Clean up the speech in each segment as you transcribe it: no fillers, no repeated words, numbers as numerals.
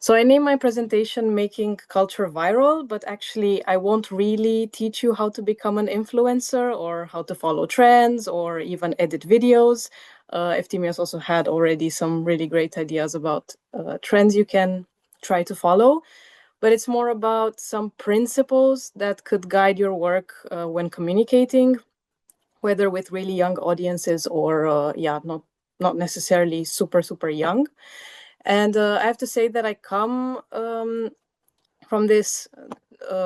So I named my presentation Making Culture Viral, but actually I won't really teach you how to become an influencer or how to follow trends or even edit videos. Eftimios also had already some really great ideas about trends you can try to follow, but it's more about some principles that could guide your work when communicating, whether with really young audiences or not necessarily super young. And I have to say that I come from this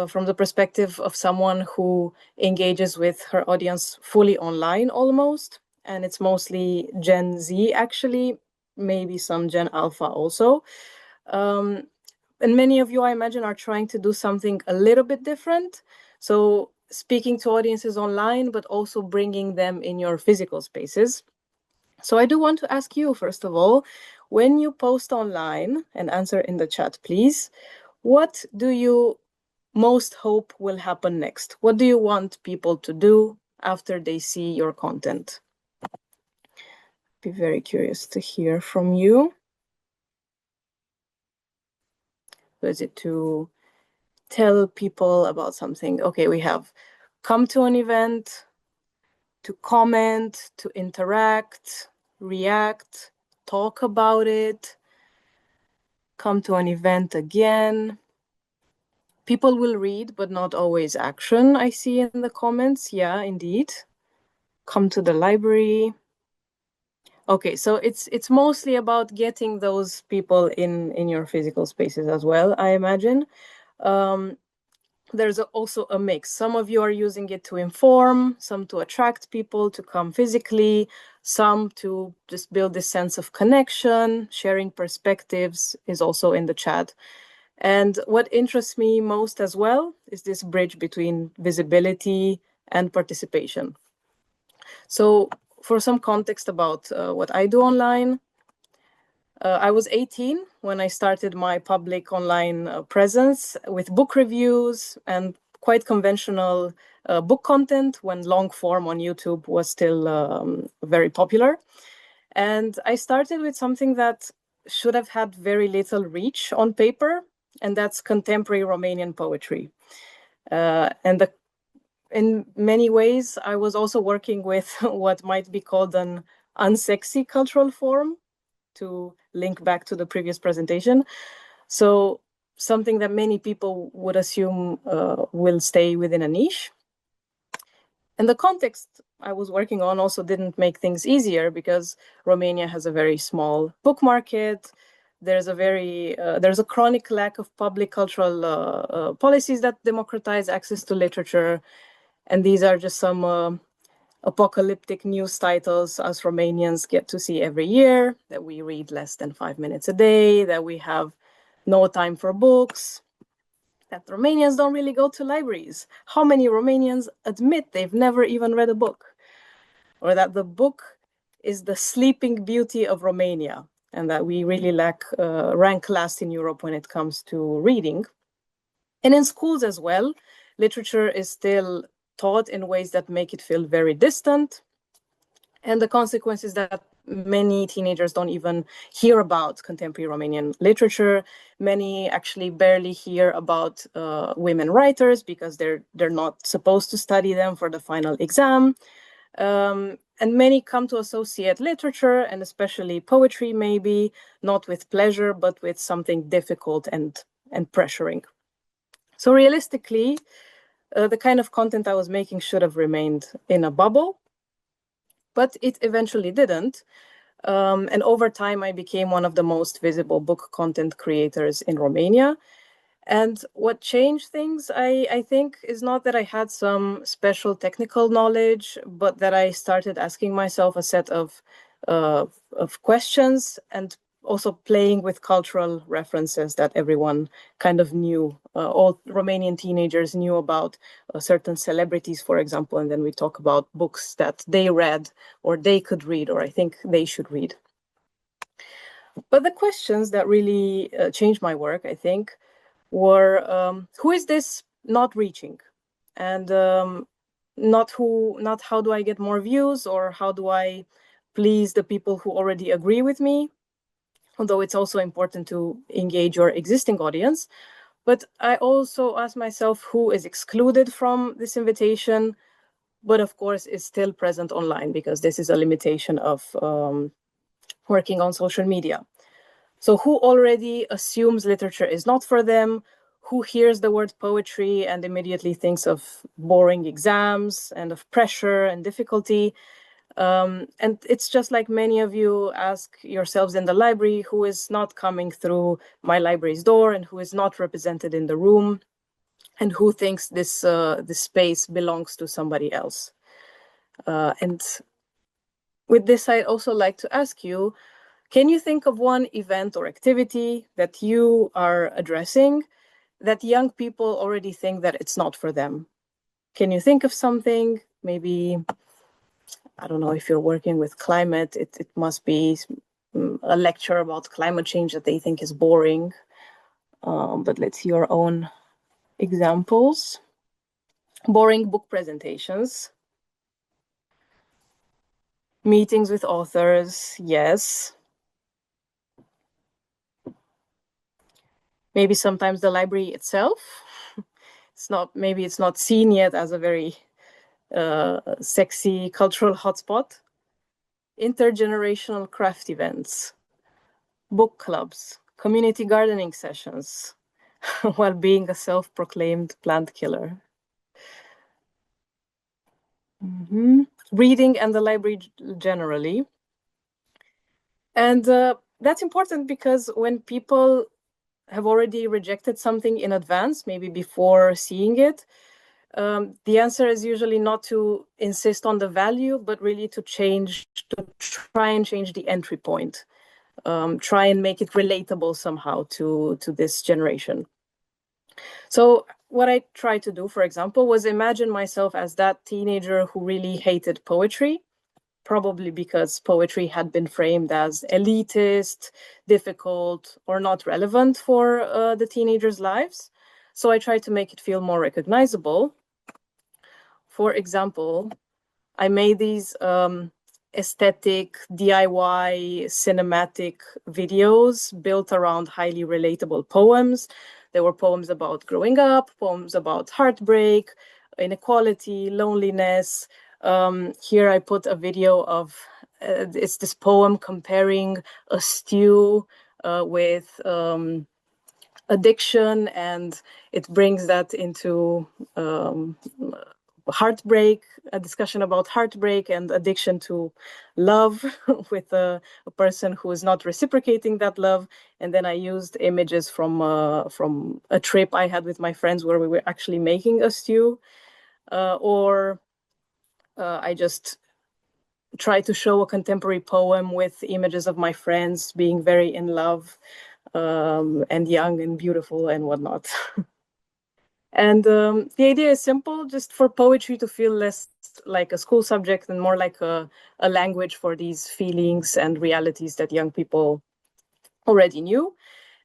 from the perspective of someone who engages with her audience fully online almost, and it's mostly Gen Z actually, maybe some Gen Alpha also. And many of you, I imagine, are trying to do something a little bit different. So speaking to audiences online, but also bringing them in your physical spaces. So I do want to ask you, first of all, when you post online, and answer in the chat, please, what do you most hope will happen next? What do you want people to do after they see your content? Be very curious to hear from you. Is it to tell people about something? Okay, we have come to an event, to comment, to interact, react, talk about it, come to an event again. People will read, but not always action, I see in the comments. Yeah, indeed. Come to the library. Okay, so it's mostly about getting those people in your physical spaces as well, I imagine. There's also a mix. Some of you are using it to inform, some to attract people to come physically, some to just build this sense of connection. Sharing perspectives is also in the chat. And what interests me most as well is this bridge between visibility and participation. So for some context about what I do online, I was 18 when I started my public online presence with book reviews and quite conventional book content when long form on YouTube was still very popular. And I started with something that should have had very little reach on paper, and that's contemporary Romanian poetry. In many ways, I was also working with what might be called an unsexy cultural form, to link back to the previous presentation. So something that many people would assume will stay within a niche. And the context I was working on also didn't make things easier because Romania has a very small book market. There's a chronic lack of public cultural policies that democratize access to literature. And these are just some apocalyptic news titles us Romanians get to see every year, that we read less than 5 minutes a day, that we have no time for books, that Romanians don't really go to libraries. How many Romanians admit they've never even read a book? Or that the book is the sleeping beauty of Romania, and that we really rank last in Europe when it comes to reading. And in schools as well, literature is still taught in ways that make it feel very distant. And the consequence is that many teenagers don't even hear about contemporary Romanian literature. Many actually barely hear about women writers because they're not supposed to study them for the final exam. And many come to associate literature, and especially poetry maybe, not with pleasure, but with something difficult and pressuring. So realistically, the kind of content I was making should have remained in a bubble, but it eventually didn't. And over time, I became one of the most visible book content creators in Romania. And what changed things, I think, is not that I had some special technical knowledge, but that I started asking myself a set of questions, and also playing with cultural references that everyone kind of knew. All Romanian teenagers knew about certain celebrities, for example, and then we talk about books that they read or they could read, or I think they should read. But the questions that really changed my work, I think, were who is this not reaching? And not how do I get more views, or how do I please the people who already agree with me? although it's also important to engage your existing audience. But I also ask myself who is excluded from this invitation, but of course is still present online, because this is a limitation of working on social media. So who already assumes literature is not for them, who hears the word poetry and immediately thinks of boring exams and of pressure and difficulty. And it's just like many of you ask yourselves in the library, who is not coming through my library's door and who is not represented in the room, and who thinks this space belongs to somebody else. And with this, I'd also like to ask you, can you think of one event or activity that you are addressing that young people already think that it's not for them? Can you think of something? Maybe, I don't know, if you're working with climate, it must be a lecture about climate change that they think is boring. But let's see your own examples. Boring book presentations. Meetings with authors, yes. Maybe sometimes the library itself. Maybe it's not seen yet as a very sexy cultural hotspot. Intergenerational craft events, book clubs, community gardening sessions, while being a self-proclaimed plant killer. Reading and the library generally. And that's important because when people have already rejected something in advance, maybe before seeing it, the answer is usually not to insist on the value, but really to try and change the entry point. Try and make it relatable somehow to this generation. So what I tried to do, for example, was imagine myself as that teenager who really hated poetry, probably because poetry had been framed as elitist, difficult, or not relevant for the teenagers' lives. So I tried to make it feel more recognizable. For example, I made these aesthetic, DIY, cinematic videos built around highly relatable poems. There were poems about growing up, poems about heartbreak, inequality, loneliness. Here I put a video of, it's this poem comparing a stew with addiction, and it brings that into heartbreak, a discussion about heartbreak and addiction to love with a person who is not reciprocating that love. And then I used images from a trip I had with my friends where we were actually making a stew. Or I just try to show a contemporary poem with images of my friends being very in love and young and beautiful and whatnot. And the idea is simple, just for poetry to feel less like a school subject and more like a language for these feelings and realities that young people already knew.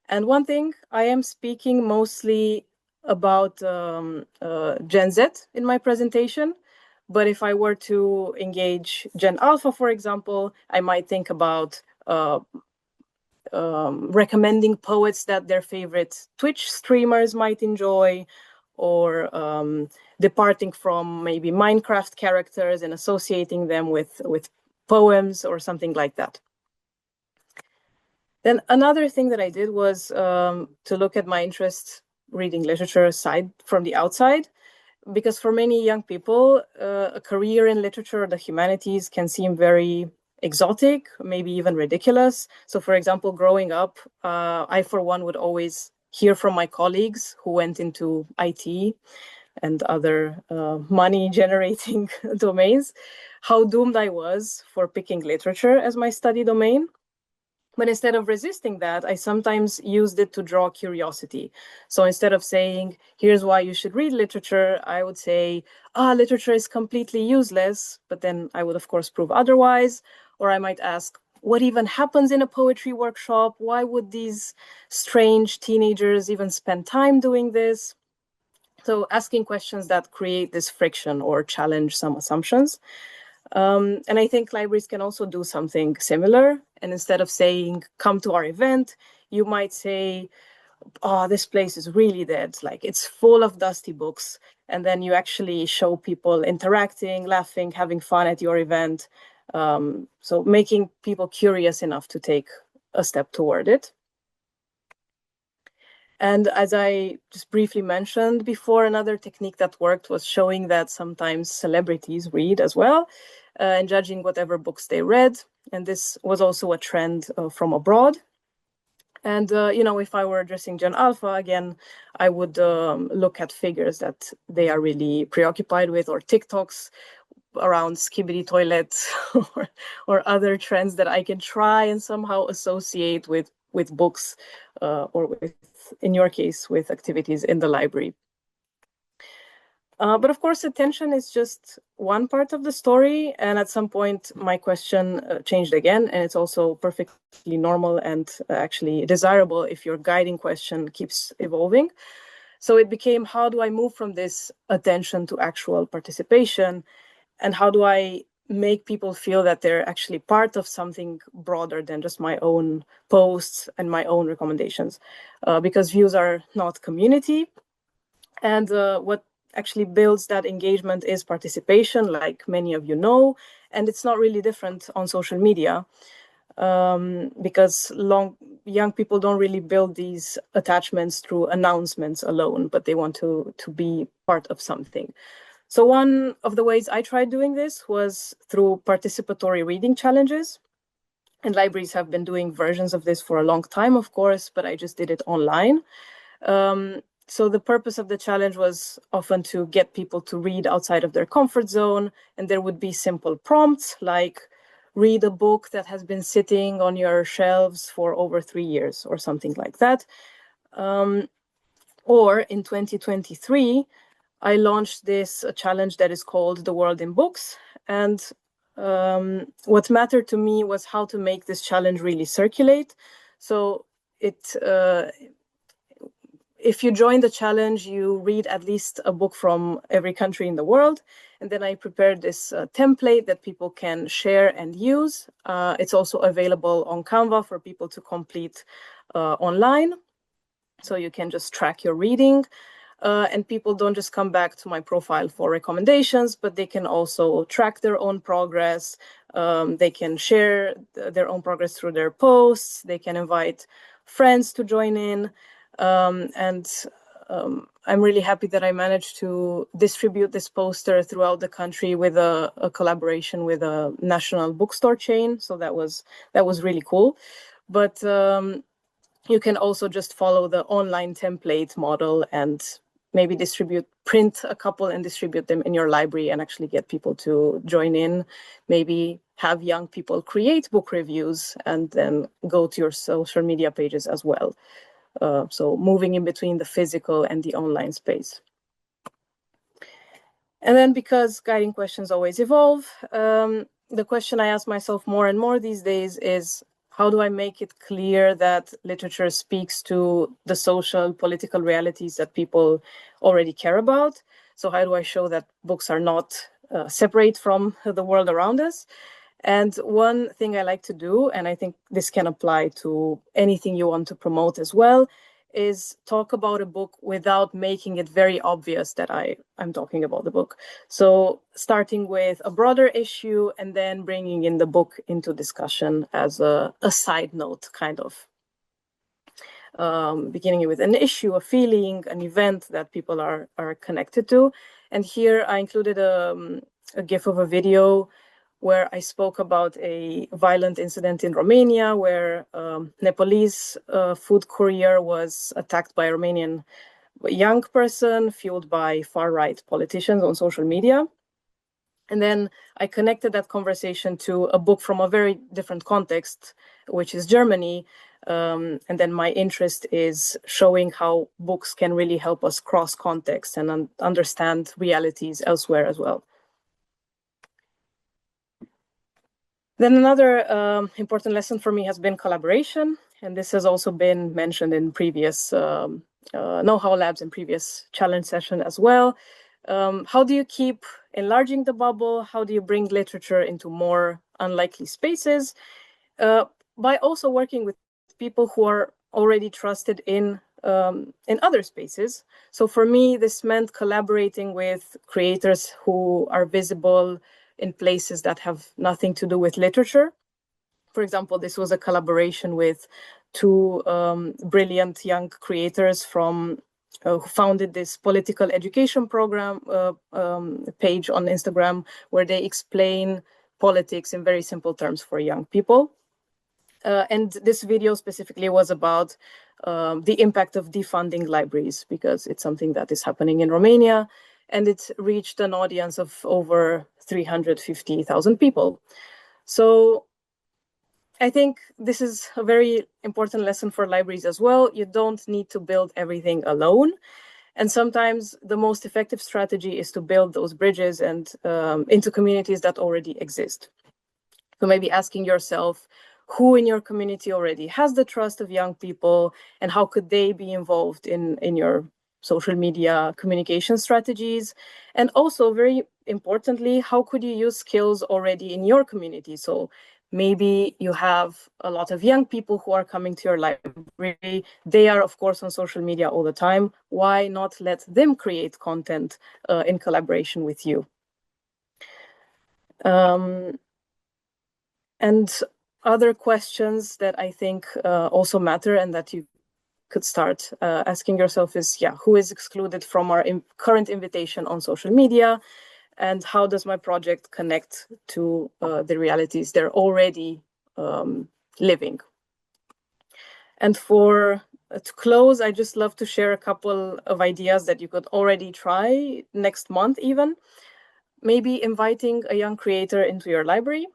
And one thing, I am speaking mostly about Gen Z in my presentation. But if I were to engage Gen Alpha, for example, I might think about recommending poets that their favorite Twitch streamers might enjoy, or departing from maybe Minecraft characters and associating them with poems or something like that. Then another thing that I did was to look at my interest reading literature aside from the outside, because for many young people, a career in literature or the humanities can seem very exotic, maybe even ridiculous. So for example, growing up, I, for one, would always hear from my colleagues who went into IT and other money-generating domains, how doomed I was for picking literature as my study domain. But instead of resisting that, I sometimes used it to draw curiosity. So instead of saying, here's why you should read literature, I would say, literature is completely useless. But then I would, of course, prove otherwise. Or I might ask, what even happens in a poetry workshop? Why would these strange teenagers even spend time doing this? So asking questions that create this friction or challenge some assumptions. And I think libraries can also do something similar. And instead of saying, come to our event, you might say, oh, this place is really dead. Like, it's full of dusty books. And then you actually show people interacting, laughing, having fun at your event. So making people curious enough to take a step toward it. And as I just briefly mentioned before, another technique that worked was showing that sometimes celebrities read as well, and judging whatever books they read. And this was also a trend from abroad. And, if I were addressing Gen Alpha, again, I would look at figures that they are really preoccupied with, or TikToks around skibidi toilets or other trends that I can try and somehow associate with books or with, in your case, with activities in the library. But of course, attention is just one part of the story. And at some point, my question changed again. And it's also perfectly normal and actually desirable if your guiding question keeps evolving. So it became, how do I move from this attention to actual participation? And how do I make people feel that they're actually part of something broader than just my own posts and my own recommendations? Because views are not community. And what actually builds that engagement is participation, like many of you know. And it's not really different on social media, because young people don't really build these attachments through announcements alone, but they want to be part of something. So one of the ways I tried doing this was through participatory reading challenges. And libraries have been doing versions of this for a long time, of course, but I just did it online. So the purpose of the challenge was often to get people to read outside of their comfort zone. And there would be simple prompts like, read a book that has been sitting on your shelves for over 3 years or something like that. Or in 2023, I launched this challenge that is called The World in Books. And what mattered to me was how to make this challenge really circulate. So if you join the challenge, you read at least a book from every country in the world. And then I prepared this template that people can share and use. It's also available on Canva for people to complete online. So you can just track your reading. And people don't just come back to my profile for recommendations, but they can also track their own progress. They can share their own progress through their posts. They can invite friends to join in. I'm really happy that I managed to distribute this poster throughout the country with a collaboration with a national bookstore chain. So that was really cool. But you can also just follow the online template model and maybe print a couple and distribute them in your library and actually get people to join in. Maybe have young people create book reviews and then go to your social media pages as well. So moving in between the physical and the online space. And then, because guiding questions always evolve, the question I ask myself more and more these days is, how do I make it clear that literature speaks to the social, political realities that people already care about? So how do I show that books are not separate from the world around us? And one thing I like to do, and I think this can apply to anything you want to promote as well, is talk about a book without making it very obvious that I'm talking about the book. So starting with a broader issue and then bringing in the book into discussion as a side note, kind of. Beginning with an issue, a feeling, an event that people are connected to. And here I included a GIF of a video where I spoke about a violent incident in Romania where Nepalese food courier was attacked by a Romanian young person fueled by far-right politicians on social media. And then I connected that conversation to a book from a very different context, which is Germany. And then my interest is showing how books can really help us cross context and understand realities elsewhere as well. Then another important lesson for me has been collaboration. And this has also been mentioned in previous KnowHow Labs and previous challenge session as well. How do you keep enlarging the bubble? How do you bring literature into more unlikely spaces? By also working with people who are already trusted in other spaces. So for me, this meant collaborating with creators who are visible in places that have nothing to do with literature. For example, this was a collaboration with two brilliant young creators from who founded this political education program page on Instagram, where they explain politics in very simple terms for young people. And this video specifically was about the impact of defunding libraries, because it's something that is happening in Romania, and it reached an audience of over 350,000 people. So I think this is a very important lesson for libraries as well. You don't need to build everything alone. And sometimes the most effective strategy is to build those bridges and into communities that already exist. So maybe asking yourself, who in your community already has the trust of young people, and how could they be involved in your social media communication strategies? And also, very importantly, how could you use skills already in your community? So maybe you have a lot of young people who are coming to your library. They are, of course, on social media all the time. Why not let them create content in collaboration with you? And other questions that I think also matter and that you could start asking yourself is, who is excluded from our current invitation on social media? And how does my project connect to the realities they're already living? And to close, I just love to share a couple of ideas that you could already try next month even. Maybe inviting a young creator into your library.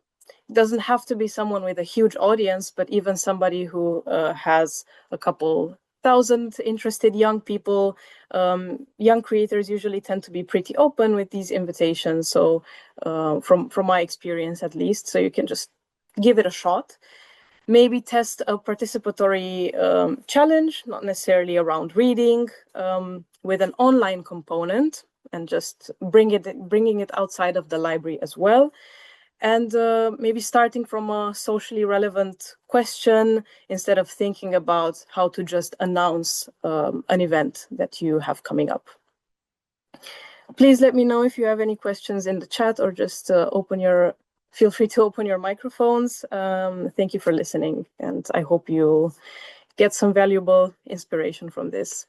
It doesn't have to be someone with a huge audience, but even somebody who has a couple thousand interested young people. Young creators usually tend to be pretty open with these invitations. So from my experience, at least, so you can just give it a shot. Maybe test a participatory challenge, not necessarily around reading, with an online component, and just bringing it outside of the library as well. And maybe starting from a socially relevant question instead of thinking about how to just announce an event that you have coming up. Please let me know if you have any questions in the chat, or just feel free to open your microphones. Thank you for listening, and I hope you get some valuable inspiration from this.